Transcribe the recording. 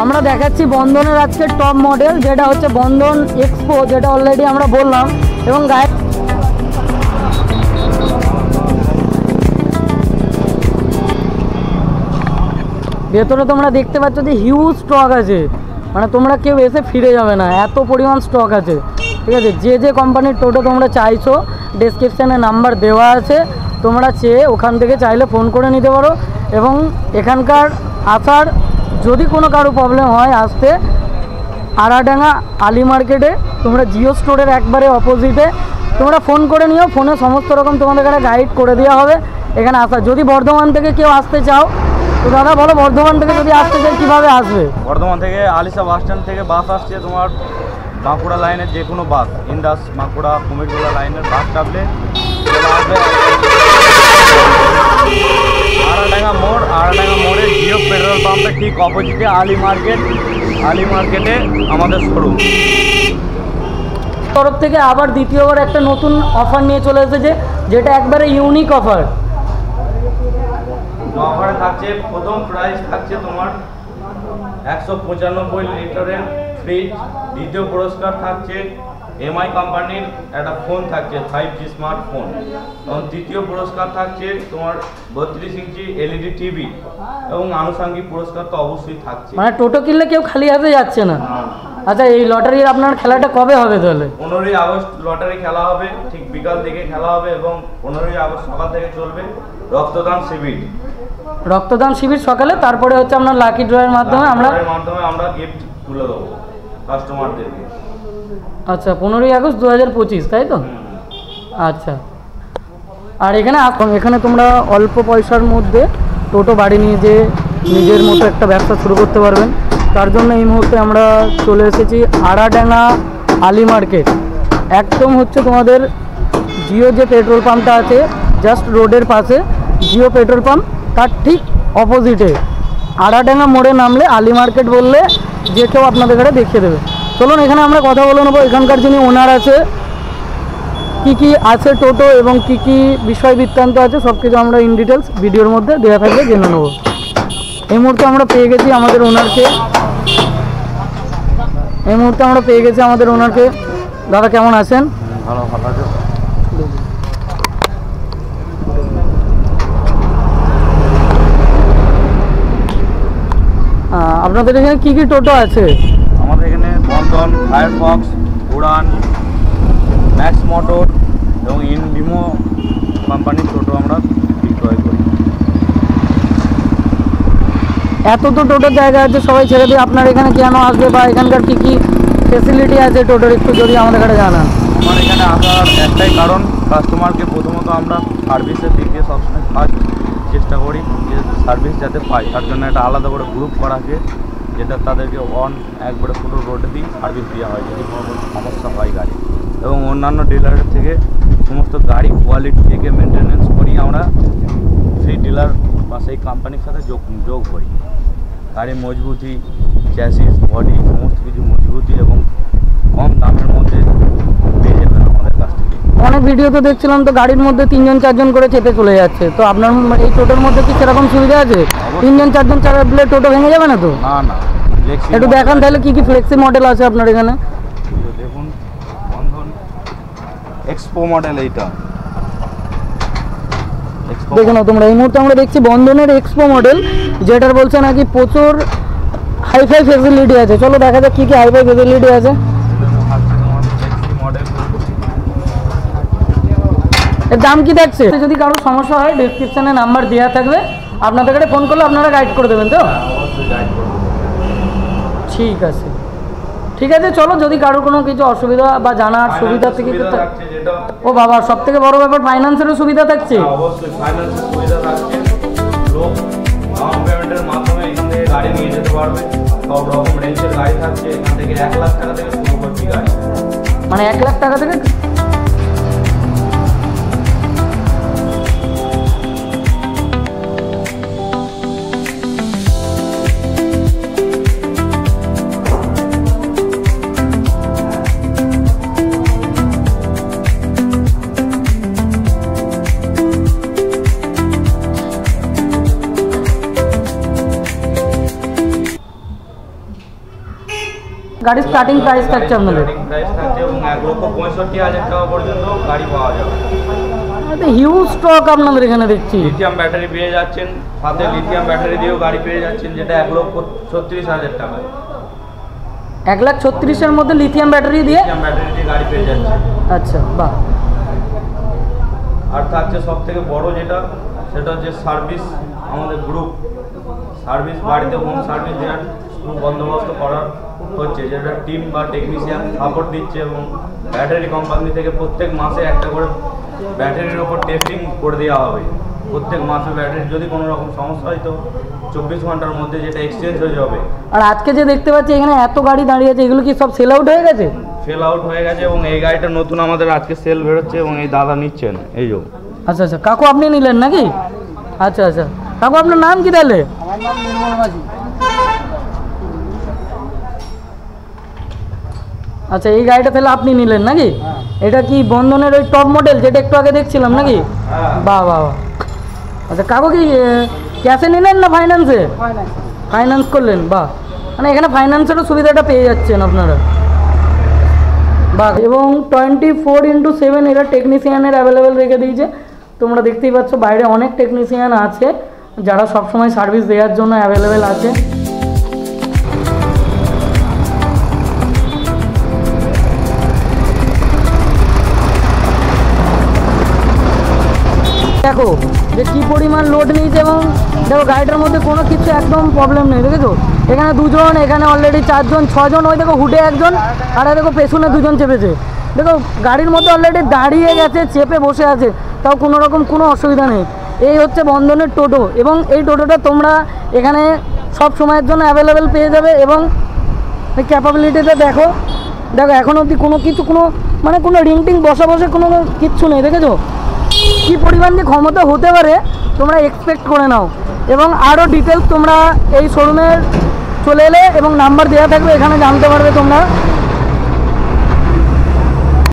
আমরা দেখাচ্ছি বন্ধনের আজকে টপ মডেল, যেটা হচ্ছে বন্ধন এক্সপো, যেটা অলরেডি আমরা বললাম। এবং গায়ে ভেতরে তোমরা দেখতে পাচ্ছ যে হিউজ স্টক আছে, মানে তোমরা কেউ এসে ফিরে যাবে না, এত পরিমাণ স্টক আছে। ঠিক আছে, যে যে কোম্পানির টোটো তোমরা চাইছো ডেসক্রিপশানে নাম্বার দেওয়া আছে, তোমরা চেয়ে ওখান থেকে চাইলে ফোন করে নিতে পারো। এবং এখানকার আসার যদি কোনো কারো প্রবলেম হয় আসতে, আড়াডাঙ্গা আলি মার্কেটে তোমরা জিও স্টোরের একবারে অপোজিটে তোমরা ফোন করে নিও, ফোনে সমস্ত রকম তোমাদের কাছে গাইড করে দেওয়া হবে এখানে আসা। যদি বর্ধমান থেকে কেউ আসতে চাও তো দাদা বলো, বর্ধমান থেকে যদি আসতে চাই কীভাবে আসবে? বর্ধমান থেকে আলিশা বাস স্ট্যান্ড থেকে বাস আসছে তোমার বাঁকুড়া লাইনের যে কোনো বাস, ইন্দাস বাঁকুড়া কুমিরটোলা লাইনের বাস চাপলে আসবে আড়াডাঙ্গা মোড়। আড়াডাঙ্গা মোড়ে জিও পেট্রোল পাম্পের ঠিক অপোজিটে আলি মার্কেটে আমাদের শোরুম। তরফ থেকে আবার দ্বিতীয়বার একটা নতুন অফার নিয়ে চলে এসেছে, যেটা একবারে ইউনিক অফার। অফারে থাকছে, প্রথম প্রাইস থাকছে তোমার 195 লিটারের ফ্রিজ। দ্বিতীয় পুরস্কার থাকছে এমআই কোম্পানির একটা ফোন থাকছে 5G স্মার্টফোন। এবং তৃতীয় পুরস্কার থাকছে তোমার 32 ইঞ্চি এলইডি টিভি। এবং আনুষঙ্গিক পুরস্কার তো অবশ্যই থাকছে। মানে টোটো কিনলে কেউ খালি হাতে যাচ্ছে না। আচ্ছা, এই লটারির আপনার খেলাটা কবে হবে তাহলে? 15ই আগস্ট লটারি খেলা হবে, ঠিক বিকাল থেকে খেলা হবে। এবং 15ই আগস্ট সকাল থেকে চলবে রক্তদান শিবির। রক্তদান শিবির সকালে, তারপরে হচ্ছে আপনার লাকি ড্রয়ের মাধ্যমে আমরা গিফট তুলে দেবো কাস্টমারদেরকে। আচ্ছা, 15ই আগস্ট 2025, তাই তো? আচ্ছা, আর এখানে তোমরা অল্প পয়সার মধ্যে টোটো বাড়ি নিয়ে যে নিজের মতো একটা ব্যবসা শুরু করতে পারবেন। তার জন্য এই মুহূর্তে আমরা চলে এসেছি আড়াডাঙ্গা আলি মার্কেট। একদম হচ্ছে তোমাদের জিও যে পেট্রোল পাম্পটা আছে জাস্ট রোডের পাশে, জিও পেট্রোল পাম্প তার ঠিক অপোজিটে আড়াডাঙ্গা মোড়ে নামলে আলি মার্কেট বললে যে কেউ আপনাদের ঘরে দেখিয়ে দেবে। চলুন এখানে আমরা কথা বলে নেবো এখানকার যিনি ওনার আছে, কি কি আছে টোটো এবং কি কি বিষয় বৃত্তান্ত আছে সব কিছু আমরা ইন ডিটেলস ভিডিওর মধ্যে দেওয়া থাকবে জেনে নেবো। এই মুহূর্তে আমরা পেয়ে গেছি আমাদের ওনারকে। দাদা কেমন আছেন? ভালো আছে। আপনাদের এখানে কি কি টোটো আছে? আমাদের এখানে বন্ধন, ফায়ারফক্স, উড়ান, ম্যাক্স মোটর এবং ইনভিমো কোম্পানির টোটো আমরা বিক্রয় করি। এত তো টোটোর জায়গা আছে, সবাই ছেড়ে দিয়ে আপনার এখানে কেন আসবে বা এখানকার কি কি ফেসিলিটি আছে টোটোর একটু যদি আমাদের কাছে জানান। আমার এখানে আসার একটাই কারণ, কাস্টমারকে প্রথমত আমরা সার্ভিসের দিক দিয়ে সবসময় ফার্স্ট চেষ্টা করি যে সার্ভিস যাতে পাই। তার জন্য একটা আলাদা করে গ্রুপ করা আছে, যেটা তাদেরকে একবারে পুরো রোডে দিয়ে সার্ভিস দেওয়া হয় যদি কোনো সমস্যা হয় গাড়ি। এবং অন্যান্য ডিলারের থেকে সমস্ত গাড়ি কোয়ালিটি থেকে মেনটেনেন্স করি আমরা সেই ডিলার বা সেই কোম্পানির সাথে যোগ করি। গাড়ির মজবুতি, চ্যাসিস, বডি সমস্ত কিছু মজবুতি এবং কম দামের মধ্যে পেয়ে যাবেন আমাদের কাছ থেকে। অনেক ভিডিও তো দেখছিলাম তো গাড়ির মধ্যে 3জন 4জন করে চেপে চলে যাচ্ছে, তো আপনার এই টোটোর মধ্যে কি সেরকম সুবিধা আছে? 3জন 4জন চালালে টোটো ভেঙে যাবে না তো? না, একটু দেখান তাহলে কি কি ফ্লেক্সি মডেল আছে আপনার এখানে। দেখুন, বন্ধন এক্সপো মডেল, এইটা দেখে নাও তোমরা। এই মুহূর্তে আমরা দেখছি বন্ধনের এক্সপো মডেল, যেটার বলছে নাকি প্রচুর হাইফাই ফেসিলিটি আছে। চলো দেখা যাক কি কি হাইফাই ফেসিলিটি আছে। এর দাম কি থাকছে? যদি কারো সমস্যা হয় ডেসক্রিপশনে নাম্বার দেওয়া থাকবে, আপনাদের কাছে ফোন করলে আপনারা গাইড করে দেবেন তো? ঠিক আছে, চলো যদি কারোর কোনো কিছু অসুবিধা বা জানার সুবিধা থেকে ও বাবা, সব থেকে বড় ব্যাপার ফাইন্যান্সেরও সুবিধা থাকছে। অবশ্যই ফাইন্যান্সের সুবিধা থাকছে, লোক ডাউন পেমেন্টের মাধ্যমে এখান থেকে গাড়ি নিয়ে যেতে পারবে। সব রকম রেঞ্জের গাড়ি থাকছে, এখান থেকে 1 লাখ টাকা থেকে শুরু করছি গাড়ি। মানে 1 লাখ টাকা থেকে গাড়ির স্টার্টিং প্রাইস থাকছে আপনাদের? প্রাইস থাকছে এবং 1,65,000 টাকা পর্যন্ত গাড়ি পাওয়া যাবে। হিউজ স্টক আপনাদের এখানে দেখছি। লিথিয়াম ব্যাটারি পেয়ে যাচ্ছেন, সাথে লিথিয়াম ব্যাটারি দিয়েও গাড়ি পেয়ে যাচ্ছেন, যেটা 1,36,000 টাকা। 1,36,000-এর মধ্যে লিথিয়াম ব্যাটারি দিয়ে গাড়ি পেয়ে যাচ্ছে। আচ্ছা, বাহ। আর থাকছে সব থেকে বড় যেটা, সেটা হচ্ছে সার্ভিস। আমাদের গ্রুপ সার্ভিস, বাড়িতে হোম সার্ভিস দেওয়ার বন্দোবস্ত করা হচ্ছে, যেটা টিম বা টেকনিশিয়ান সাপোর্ট দিচ্ছে এবং ব্যাটারি কোম্পানি থেকে প্রত্যেক মাসে একটা করে ব্যাটারির ওপর টেস্টিং করে দেওয়া হবে। প্রত্যেক মাসে ব্যাটারির যদি কোনো রকম সমস্যা হয় তো 24 ঘন্টার মধ্যে যেটা এক্সচেঞ্জ হয়ে যাবে। আর আজকে যে দেখতে পাচ্ছি এখানে এত গাড়ি দাঁড়িয়ে আছে, এগুলো কি সব সেল আউট হয়ে গেছে? সেল আউট হয়ে গেছে এবং এই গাড়িটা নতুন আমাদের আজকে সেল বেরোচ্ছে এবং এই দাদা নিচ্ছেন, এই যে। আচ্ছা আচ্ছা, কাকু আপনি নিলেন নাকি? আচ্ছা আচ্ছা, কাকু আপনার নাম কি তাহলে? আমার নাম নির্মল মাঝি। আচ্ছা, এই গাড়িটা তাহলে আপনি নিলেন নাকি? এটা কি বন্ধনের ওই টপ মডেল যেটা একটু আগে দেখছিলাম নাকি? বাহ বাহ বাহ। আচ্ছা কাকু কি ক্যাশে নিলেন না ফাইন্যান্সে? ফাইন্যান্স করলেন, বাহ। মানে এখানে ফাইন্যান্সেরও সুবিধাটা পেয়ে যাচ্ছেন আপনারা, বাহ। এবং 24/7 এরা টেকনিশিয়ানের অ্যাভেলেবেল রেখে দিয়েছে। তোমরা দেখতেই পাচ্ছ বাইরে অনেক টেকনিশিয়ান আছে যারা সবসময় সার্ভিস দেওয়ার জন্য অ্যাভেলেবেল আছে। দেখো যে কী পরিমাণ লোড নিয়েছে এবং দেখো গাড়িটার মধ্যে কোনো কিছু একদম প্রবলেম নেই, দেখেছো? এখানে দুজন, এখানে অলরেডি 4 জন 6 জন, ওই দেখো হুডে একজন, আর দেখো পেছনে 2 জন চেপেছে। দেখো গাড়ির মধ্যে অলরেডি দাঁড়িয়ে গেছে, চেপে বসে আছে, তাও কোনো রকম কোনো অসুবিধা নেই। এই হচ্ছে বন্ধনের টোটো এবং এই টোটোটা তোমরা এখানে সব সময়ের জন্য অ্যাভেলেবেল পেয়ে যাবে। এবং ক্যাপাবিলিটিটা দেখো, দেখো এখন অবধি কোনো কিছু কোনো মানে কোনো রিং টিং বসা কোনো কিচ্ছু নেই, দেখেছো? কী পরিমাণ যে ক্ষমতা হতে পারে তোমরা এক্সপেক্ট করে নাও। এবং আরও ডিটেলস তোমরা এই শোরুমের চলে এলে এবং নাম্বার দেওয়া থাকবে, এখানে জানতে পারবে তোমরা।